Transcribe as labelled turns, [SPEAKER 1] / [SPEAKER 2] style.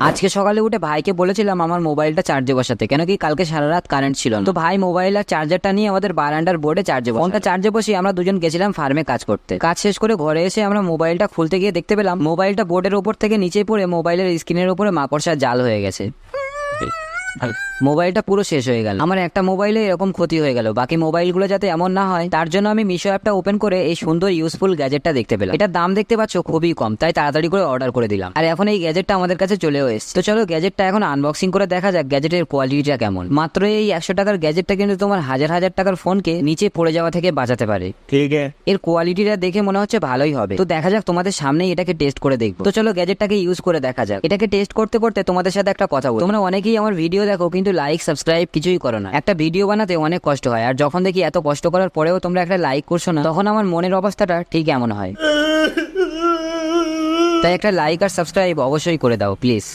[SPEAKER 1] আজকে সকালে উঠে ভাইকে বলেছিলাম আমার মোবাইলটা চার্জে বসাতে, কেন কি কালকে সারা রাত কারেন্ট ছিল না। তো ভাই মোবাইল আর চার্জারটা নিয়ে আমাদের বারান্দার বোর্ডে চার্জে ফোনটা চার্জে বসিয়ে আমরা দুজন গেছিলাম ফার্মে কাজ করতে। কাজ শেষ করে ঘরে এসে আমরা মোবাইলটা খুলতে গিয়ে দেখতে পেলাম মোবাইলটা বোর্ডের উপর থেকে নিচে পড়ে মোবাইলের স্ক্রিনের উপরে মাকড়সার জাল হয়ে গেছে। মোবাইলটা পুরো শেষ হয়ে গেল। আমার একটা মোবাইলে এরকম ক্ষতি হয়ে গেল, বাকি মোবাইলগুলো যাতে এমন না হয় তার জন্য আমি মিশো অ্যাপটা ওপেন করে এই সুন্দর ইউজফুল গ্যাজেটটা দেখতে পেলাম। এটার দাম দেখতে পাচ্ছ খুবই কম, তাই তাড়াতাড়ি করে অর্ডার করে দিলাম। আর এখন এই গ্যাজেটটা আমাদের কাছে চলেও এসেছে। তো চলো গ্যাজেটটা এখন আনবক্সিং করে দেখা যাক গ্যাজেটের কোয়ালিটিটা কেমন। মাত্র এই 100 টাকার গ্যাজেটটা কিন্তু তোমার হাজার হাজার টাকার ফোনকে নিচে পড়ে যাওয়া থেকে বাঁচাতে পারে।
[SPEAKER 2] ठीक है।
[SPEAKER 1] এর কোয়ালিটিটা দেখে মনে হচ্ছে ভালোই হবে। তো দেখা যাক, তোমাদের সামনেই এটাকে টেস্ট করে দেখবো। তো চলো গ্যাজেটটাকে ইউজ করে দেখা যাক। এটাকে টেস্ট করতে করতে তোমাদের সাথে একটা কথা বলি। তোমরা অনেকেই আমার ভিডিও দেখো কিন্তু লাইক সাবস্ক্রাইব কিছুই করো না। একটা ভিডিও বানাতে অনেক কষ্ট হয়, আর যখন দেখি এত কষ্ট করার পরেও তোমরা একটা লাইক করছো না, তখন আমার মনের অবস্থাটা ঠিক এমন হয়। তাই একটা লাইক আর সাবস্ক্রাইব অবশ্যই করে দাও প্লিজ।